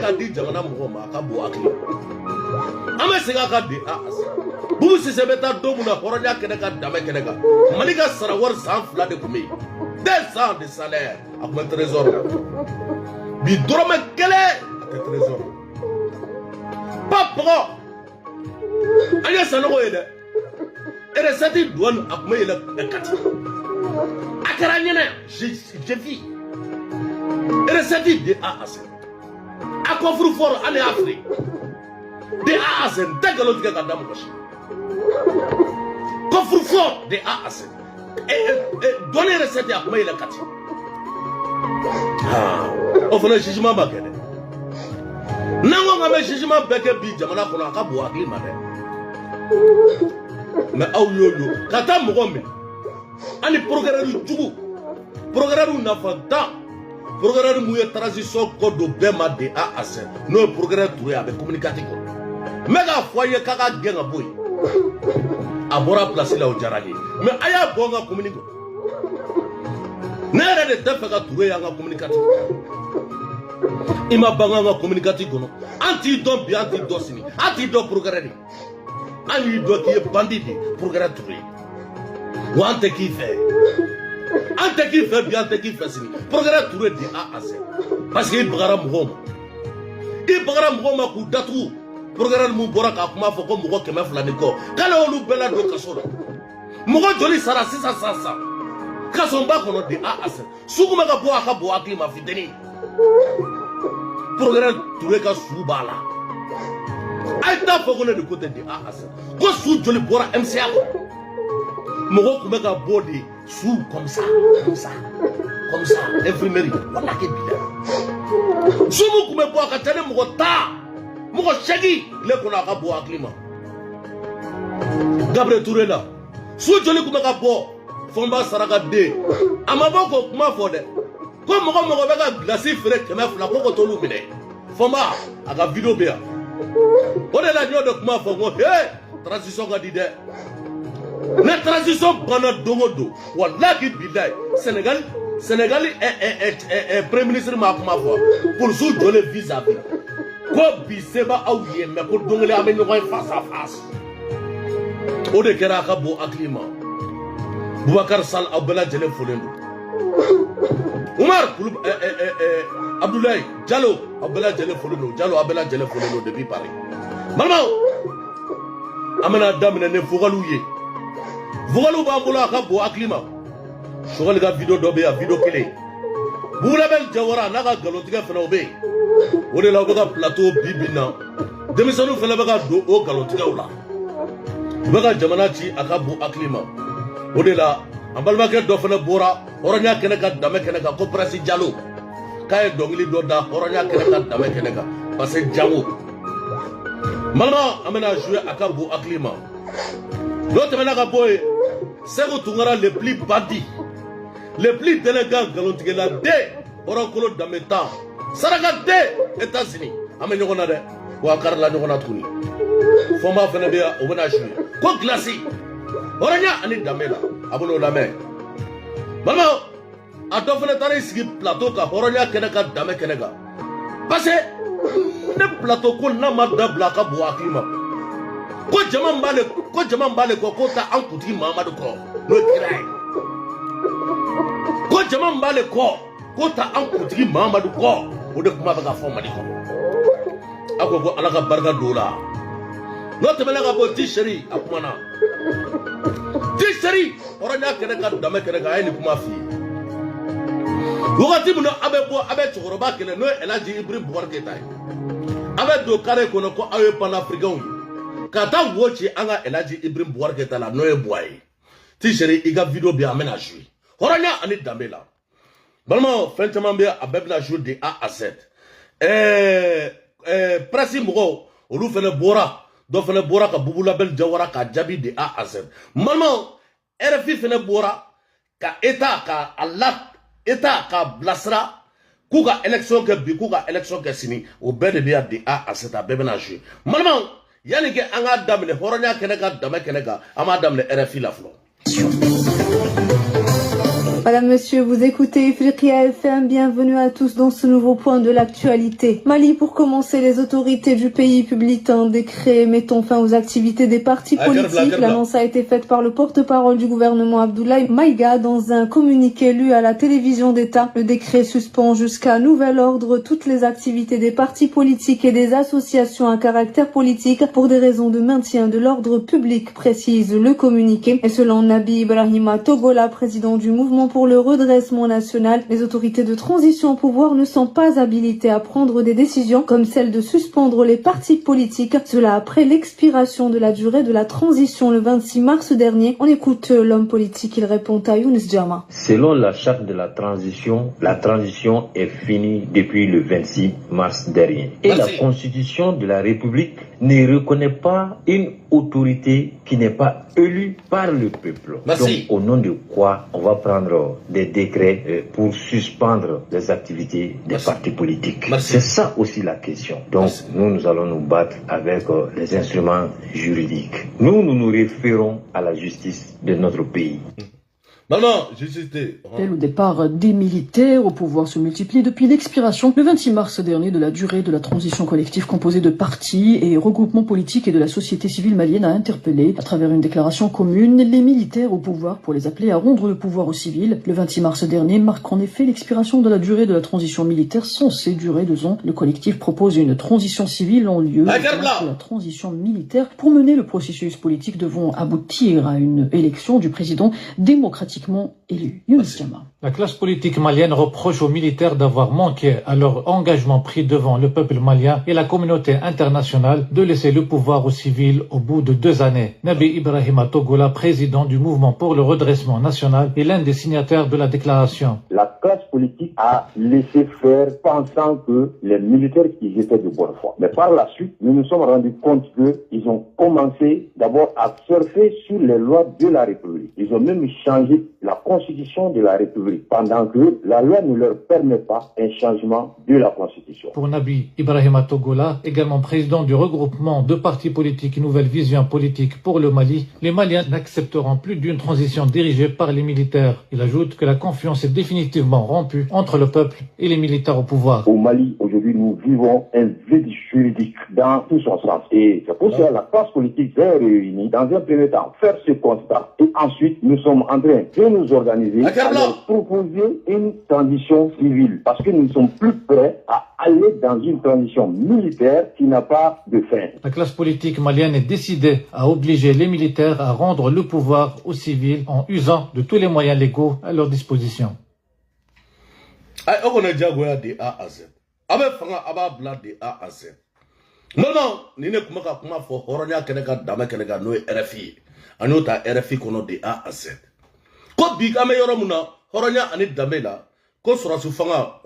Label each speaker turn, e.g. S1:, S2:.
S1: ka di jamana mɔgɔ ma a ka bon hakili an bɛ segin a ka de a Boubou Cissé bɛ taa don min na hɔrɔnya kɛnɛ ka danbe kɛnɛ kan Mali ka sara wari san 2 de tun bɛ yen 2 ans de salaire a tun bɛ trésor la bi dɔrɔmɛ 1 a tɛ trésor pas pɔgɔ an ye sanogo ye dɛ recette douane a tun bɛ yɛlɛ kati a kɛra ɲɛna je vis recette de A à Z a coffre fort an y'a feere de A à Z n tɛ nkalon tigɛ ka da mɔgɔ si coffre fort de A à Z douane recette a tun bɛ yɛlɛ kati o fana jugement b'a kɛ dɛ n'an ko k'an bɛ jugement bɛɛ kɛ bi jamana kɔnɔ a ka bon hakili ma dɛ mais aw y'o ka taa mɔgɔ minɛ ani procureur jugu procureur nafantan procureur mun ye transition ko do bɛɛ ma de A à Z n'o ye procureur Touré a bɛ communiqué kɔnɔ n bɛ k'a fɔ a ye k'a ka gɛn ka bɔ yen a bɔra place la o diyara n ye mais a y'a bɔ n ka communiqué ne yɛrɛ de tɛ fɛ ka Touré y'an ka communiqué i ma ban an ka communiqué kɔnɔ an t'i dɔn bi an t'i dɔn sini an t'i dɔn procureur de an y'i dɔn k'i ye bandit de procureur Touré wa an tɛ k'i fɛ an tɛ k'i fɛ bi an tɛ k'i fɛ sini procureur Touré de A à Z parce que i bagara mɔgɔw ma k'u datugu procureur mun bɔra k'a kuma fɔ ko mɔgɔ 200 ni kɔ k'ale olu bɛɛ ladon kaso la mɔgɔ joli sara sisan kasonba kɔnɔ de A à Z sugu bɛ ka bɔ a ka bon hakili ma fitini procureur Touré ka su b'a la a ye taa fɔ ko ne de ko tɛ de A à Z ko su joli bɔra MCA kɔnɔ mɔgɔ tun bɛ ka bɔ de su comme ça infirmerie wala kɛ bi dɛ su mun tun bɛ bɔ a ka ca ni mɔgɔ 10 mɔgɔ 8 ne kɔnɔ a ka bon hakili ma Gabriel Touré la su joli tun bɛ ka bɔ Fɔnba Saraka den a ma bɔ k'o kuma fɔ dɛ ko mɔgɔ bɛ ka glace feere 200 ko t'olu minɛ Fɔnba a ka video bɛ yan o de la n y'o de kuma fɔ ko transition ka di dɛ ne transition banna don o don wallahi billahi Sénégal premier ministre m'a kuma fɔ polisiw jɔlen vis-à-vis ko bi se b'a aw ye mais ko don kelen an bɛ ɲɔgɔn ye face à face o de kɛra a ka bon hakili ma Boubacar Sall aw bɛɛ lajɛlen folen don Umar Abdoulaye Diallo aw bɛɛ lajɛlen folen don Diallo aw bɛɛ lajɛlen folen don depuis Paris balimaw an bɛna daminɛ ni vogaliw ye vogaliw b'an bolo a ka bon hakili ma Choguel ka video dɔ bɛ yan video kelen Boubou Label Jawara n'a ka nkalontigɛ fana o bɛ yen o de la u bɛ ka plateau bi na denmisɛnninw fana bɛ ka don o nkalontigɛw la u bɛ ka jamana ci a ka bon hakili ma o de la an balimakɛ dɔ fana bɔra hɔrɔnya kɛnɛ ka danbe kɛnɛ kan ko Prince Diallo k'a ye dɔnkili dɔ da hɔrɔnya kɛnɛ ka danbe kɛnɛ kan parce que Jango malama an bɛna jouer a ka bon hakili ma n'o tɛmɛna ka bɔ yen Sékou Tounkara le plus bandit le plus délinquant nkalontigɛla den hɔrɔnkolo danbe tan saraka den États-Unis an bɛ ɲɔgɔn na dɛ wa an karila ɲɔgɔn na tuguni Fɔnba fana bɛ yan o bɛna jouer ko glace hɔrɔnya ani danbe la a bɛn'o lamɛn balimaw a dɔ fana taara i sigi plateau kan hɔrɔnya kɛnɛ ka danbe kɛnɛ kan parce que ne plateau ko n'a ma dabila a ka bon hakili ma ko jama min b'ale kɔ k'o ta an kuntigi Mahamadu kɔ n'o ye kira ye ko jama min b'ale kɔ k'o ta an kuntigi Mahamadu kɔ o de kuma bɛ ka fɔ Mali kɔnɔ a ko Ala ka barika don o la n'o tɛmɛna ka bɔ T-Seri a kumana T-Seri hɔrɔnya kɛnɛ ka danbe kɛnɛ kan a ye nin kuma f'i ye wagati min na a bɛ bɔ a bɛ cɛkɔrɔba kɛlɛ n'o ye El Hadji Ibrim Boubacar Keïta ye a bɛ don carré kɔnɔ ko aw ye panafricains ye ka taa wo ci an ka El Hadji Ibrim Boubacar Keïta la n'o ye Buwa ye T-Seri i ka video bɛ an bɛna jouer hɔrɔnya ani danbe la balimaw fɛn caman bɛ a bɛɛ bɛna jouer de A à Z presse mɔgɔw olu fana bɔra dɔ fana bɔra ka Boubou Label Jawara ka jaabi de A à Z balimaw RFI fana bɔra ka État ka bilasira k'u ka élection kɛ bi k'u ka élection kɛ sini o bɛɛ de bɛ yan de A à Z a bɛɛ bɛna jouer balimaw yanni kɛ an k'a daminɛ hɔrɔnya kɛnɛ ka danbe kɛnɛ kan an b'a daminɛ RFI la fɔlɔ
S2: Madame, monsieur, vous écoutez Ifriqiya FM, bienvenue à tous dans ce nouveau point de l'actualité. Mali, pour commencer, les autorités du pays publient un décret mettant fin aux activités des partis politiques. L'annonce a été faite par le porte-parole du gouvernement Abdoulaye Maïga dans un communiqué lu à la télévision d'État. Le décret suspend jusqu'à nouvel ordre toutes les activités des partis politiques et des associations à caractère politique pour des raisons de maintien de l'ordre public, précise le communiqué. Et selon Nabi Ibrahima Togola, président du mouvement pour le redressement national, les autorités de transition au pouvoir ne sont pas habilitées à prendre des décisions comme celle de suspendre les partis politiques. Cela après l'expiration de la durée de la transition le 26 mars dernier. On écoute l'homme politique, il répond à Younes Djama.
S3: Selon la charte de la transition est finie depuis le 26 mars dernier. Et la constitution de la République ne reconnaît pas une autorité qui n'est pas élue par le peuple. Donc, au nom de quoi on va prendre des décrets pour suspendre les activités des partis politiques. C'est ça aussi la question. Donc, nous allons nous battre avec les instruments juridiques. Nous nous référons à la justice de notre pays.
S4: Le départ des militaires au pouvoir se multiplie depuis l'expiration le 26 mars dernier de la durée de la transition collective composée de partis et regroupements politiques et de la société civile malienne a interpellé, à travers une déclaration commune, les militaires au pouvoir pour les appeler à rendre le pouvoir aux civils. Le 26 mars dernier marque en effet l'expiration de la durée de la transition militaire censée durer 2 ans. Le collectif propose une transition civile en lieu de la transition militaire pour mener le processus politique devant aboutir à une élection du président démocratique élu.
S5: La classe politique malienne reproche aux militaires d'avoir manqué à leur engagement pris devant le peuple malien et la communauté internationale de laisser le pouvoir aux civils au bout de 2 années. Nabi Ibrahima Togola, président du mouvement pour le redressement national, est l'un des signataires de la déclaration.
S6: La classe politique a laissé faire pensant que les militaires qui étaient de bonne foi. Mais par la suite, nous nous sommes rendus compte qu'ils ont commencé d'abord à surfer sur les lois de la République. Ils ont même changé la constitution de la République, pendant que la loi ne leur permet pas un changement de la constitution.
S5: Pour Nabi Ibrahima Togola, également président du regroupement de partis politiques Nouvelle Vision Politique pour le Mali, les Maliens n'accepteront plus d'une transition dirigée par les militaires. Il ajoute que la confiance est définitivement rompue entre le peuple et les militaires au pouvoir.
S6: Au Mali, aujourd'hui, nous vivons un vide juridique dans tout son sens. Et c'est pour cela que la classe politique s'est réunie dans un premier temps, faire ce constat. Et ensuite, nous sommes en train de nous organiser à leur proposer une transition civile. Parce que nous ne sommes plus prêts à aller dans une transition militaire qui n'a pas de fin.
S5: La classe politique malienne est décidée à obliger les militaires à rendre le pouvoir aux civils en usant de tous les moyens légaux à leur disposition.
S1: Ko bi kame yoro muna horonya ani damela ko sura su fanga